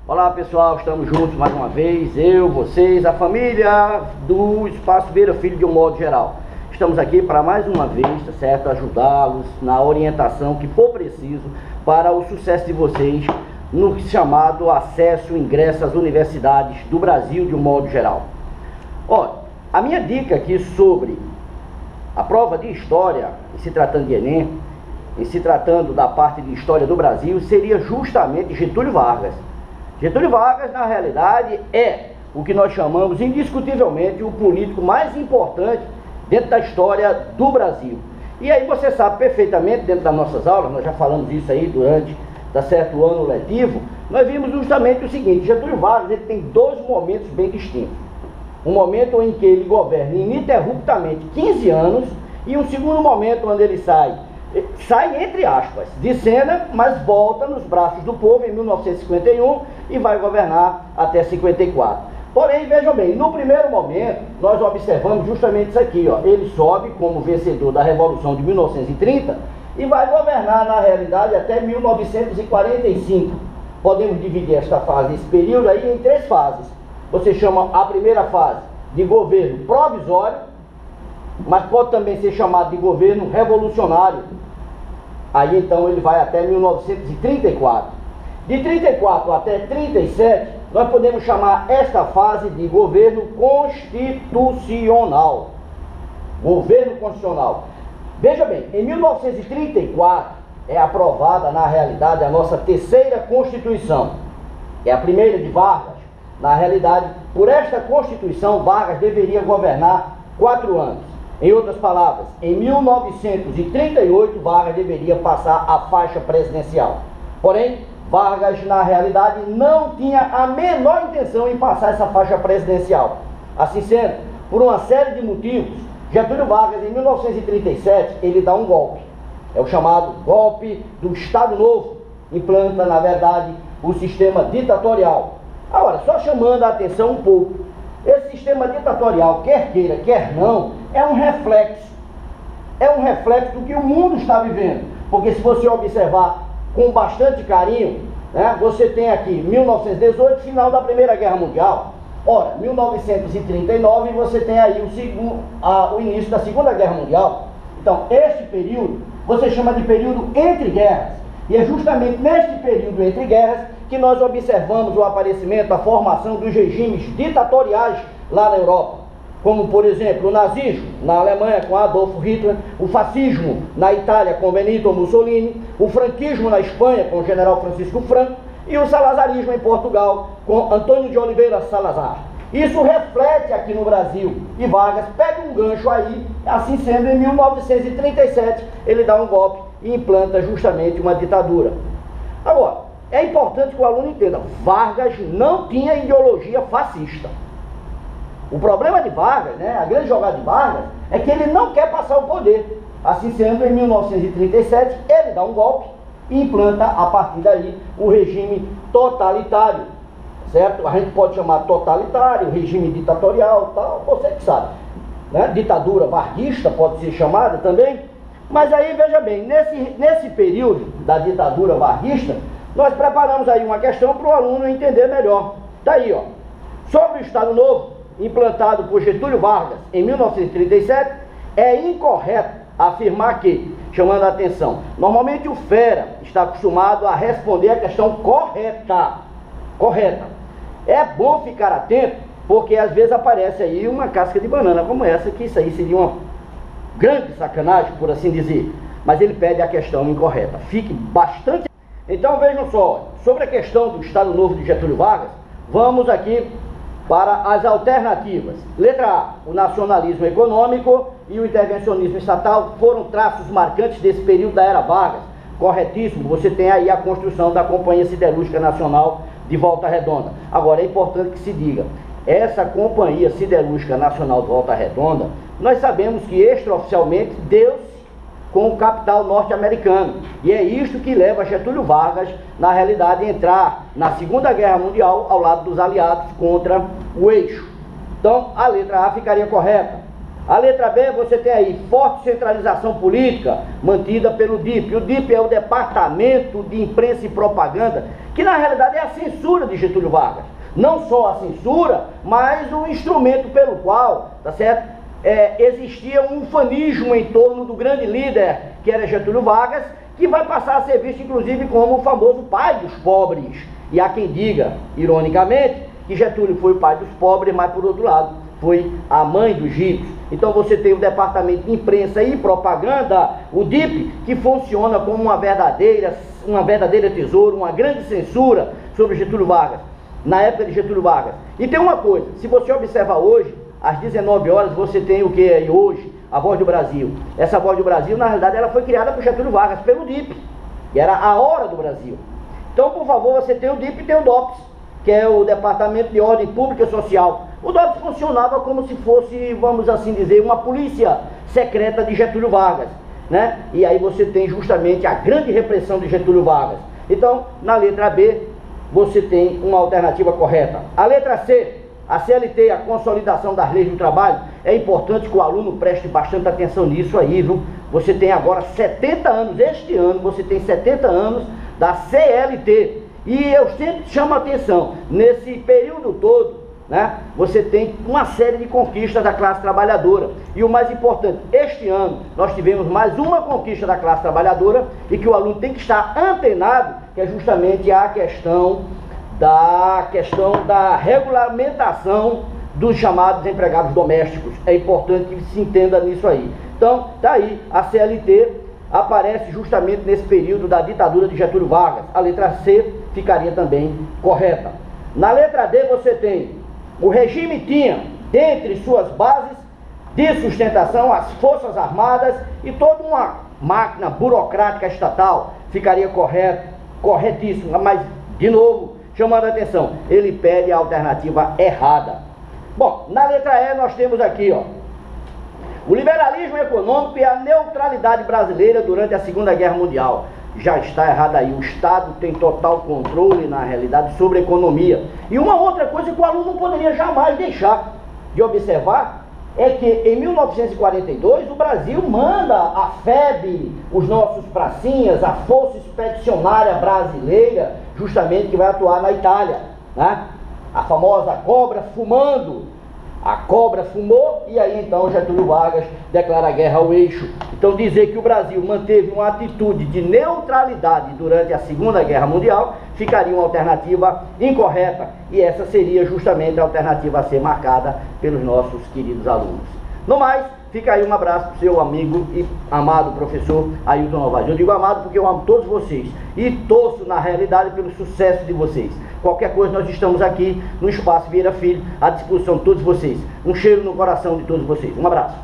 Olá pessoal, estamos juntos mais uma vez, eu, vocês, a família do Espaço Vieira Filho de um modo geral. Estamos aqui para mais uma vez, tá certo? Ajudá-los na orientação que for preciso para o sucesso de vocês no chamado acesso, ingresso às universidades do Brasil de um modo geral. Olha, a minha dica aqui sobre a prova de História, em se tratando de Enem, em se tratando da parte de História do Brasil, seria justamente Getúlio Vargas. Getúlio Vargas, na realidade, é o que nós chamamos, indiscutivelmente, o político mais importante dentro da história do Brasil. E aí você sabe perfeitamente, dentro das nossas aulas, nós já falamos isso aí durante, tá certo, o ano letivo, nós vimos justamente o seguinte: Getúlio Vargas ele tem dois momentos bem distintos. Um momento em que ele governa ininterruptamente 15 anos e um segundo momento onde ele sai entre aspas, de cena, mas volta nos braços do povo em 1951 e vai governar até 54. Porém, vejam bem, no primeiro momento, nós observamos justamente isso aqui, ó. Ele sobe como vencedor da Revolução de 1930 e vai governar, na realidade, até 1945. Podemos dividir esta fase, esse período aí, em três fases. Você chama a primeira fase de governo provisório, mas pode também ser chamado de governo revolucionário. Aí então ele vai até 1934. De 34 até 37, nós podemos chamar esta fase de governo constitucional. Governo constitucional. Veja bem, em 1934 é aprovada, na realidade, a nossa terceira Constituição. É a primeira de Vargas. Na realidade, por esta Constituição, Vargas deveria governar 4 anos. Em outras palavras, em 1938, Vargas deveria passar a faixa presidencial. Porém, Vargas, na realidade, não tinha a menor intenção em passar essa faixa presidencial. Assim sendo, por uma série de motivos, Getúlio Vargas, em 1937, ele dá um golpe. É o chamado golpe do Estado Novo. Implanta, na verdade, o sistema ditatorial. Agora, só chamando a atenção um pouco, esse sistema ditatorial, quer queira, quer não, é um reflexo do que o mundo está vivendo. Porque se você observar com bastante carinho, né, você tem aqui 1918, final da Primeira Guerra Mundial. Ora, 1939 você tem aí o início da Segunda Guerra Mundial. Então, este período você chama de período entre guerras. E é justamente neste período entre guerras que nós observamos o aparecimento, a formação dos regimes ditatoriais lá na Europa, como por exemplo o nazismo na Alemanha com Adolf Hitler, o fascismo na Itália com Benito Mussolini, o franquismo na Espanha com o general Francisco Franco e o salazarismo em Portugal com Antônio de Oliveira Salazar. Isso reflete aqui no Brasil e Vargas pega um gancho aí, assim sendo, em 1937 ele dá um golpe e implanta justamente uma ditadura. Agora, é importante que o aluno entenda, Vargas não tinha ideologia fascista. O problema de Vargas, né, a grande jogada de Vargas, é que ele não quer passar o poder. Assim sendo, em 1937, ele dá um golpe e implanta, a partir daí, o regime totalitário. Certo? A gente pode chamar totalitário, regime ditatorial, tal, você que sabe. Né? Ditadura varguista pode ser chamada também. Mas aí, veja bem, nesse período da ditadura varguista, nós preparamos aí uma questão para o aluno entender melhor. Daí, ó, sobre o Estado Novo, implantado por Getúlio Vargas em 1937, é incorreto afirmar que, chamando a atenção, normalmente o fera está acostumado a responder a questão correta. É bom ficar atento, porque às vezes aparece aí uma casca de banana como essa, que isso aí seria uma grande sacanagem, por assim dizer. Mas ele pede a questão incorreta. Fique bastante... Então vejam só, sobre a questão do Estado Novo de Getúlio Vargas, vamos aqui para as alternativas. Letra A, o nacionalismo econômico e o intervencionismo estatal foram traços marcantes desse período da era Vargas. Corretíssimo, você tem aí a construção da Companhia Siderúrgica Nacional de Volta Redonda. Agora é importante que se diga, essa Companhia Siderúrgica Nacional de Volta Redonda, nós sabemos que extraoficialmente deu-se com o capital norte-americano. E é isto que leva Getúlio Vargas, na realidade, a entrar na Segunda Guerra Mundial ao lado dos aliados contra o eixo. Então, a letra A ficaria correta. A letra B, você tem aí forte centralização política mantida pelo DIP. O DIP é o Departamento de Imprensa e Propaganda, que na realidade é a censura de Getúlio Vargas. Não só a censura, mas o instrumento pelo qual, tá certo? Existia um ufanismo em torno do grande líder, que era Getúlio Vargas, que vai passar a ser visto inclusive como o famoso pai dos pobres. E há quem diga, ironicamente, que Getúlio foi o pai dos pobres, mas por outro lado, foi a mãe dos ricos. Então você tem o Departamento de Imprensa e Propaganda, o DIP, que funciona como uma verdadeira tesoura, uma grande censura sobre Getúlio Vargas, na época de Getúlio Vargas. E tem uma coisa, se você observar hoje, às 19 horas, você tem o que aí hoje? A Voz do Brasil. Essa Voz do Brasil, na realidade, ela foi criada por Getúlio Vargas, pelo DIP, que era a Hora do Brasil. Então, por favor, você tem o DIP e tem o DOPS, que é o Departamento de Ordem Pública e Social. O DOPS funcionava como se fosse, vamos assim dizer, uma polícia secreta de Getúlio Vargas, né? E aí você tem justamente a grande repressão de Getúlio Vargas. Então, na letra B, você tem uma alternativa correta. A letra C, a CLT, a consolidação das leis do trabalho, é importante que o aluno preste bastante atenção nisso aí, viu? Você tem agora 70 anos, este ano você tem 70 anos da CLT. E eu sempre chamo a atenção, nesse período todo, né, você tem uma série de conquistas da classe trabalhadora. E o mais importante, este ano nós tivemos mais uma conquista da classe trabalhadora e que o aluno tem que estar antenado, que é justamente a questão da regulamentação dos chamados empregados domésticos. É importante que se entenda nisso aí. Então, tá aí, a CLT aparece justamente nesse período da ditadura de Getúlio Vargas. A letra C ficaria também correta. Na letra D você tem, o regime tinha, dentre suas bases de sustentação, as Forças Armadas e toda uma máquina burocrática estatal. Ficaria corretíssimo, mas, de novo, chamando a atenção, ele pede a alternativa errada. Bom, na letra E nós temos aqui, ó, o liberalismo econômico e a neutralidade brasileira durante a Segunda Guerra Mundial. Já está errado aí, o Estado tem total controle, na realidade, sobre a economia. E uma outra coisa que o aluno não poderia jamais deixar de observar é que em 1942 o Brasil manda a FEB, os nossos pracinhas, a Força Expedicionária Brasileira, justamente que vai atuar na Itália, né? A famosa cobra fumando. A cobra fumou e aí então Getúlio Vargas declara guerra ao eixo. Então dizer que o Brasil manteve uma atitude de neutralidade durante a Segunda Guerra Mundial ficaria uma alternativa incorreta. E essa seria justamente a alternativa a ser marcada pelos nossos queridos alunos. No mais, fica aí um abraço para o seu amigo e amado professor Ailton Novaes. Eu digo amado porque eu amo todos vocês e torço na realidade pelo sucesso de vocês. Qualquer coisa, nós estamos aqui no Espaço Vieira Filho, à disposição de todos vocês. Um cheiro no coração de todos vocês. Um abraço.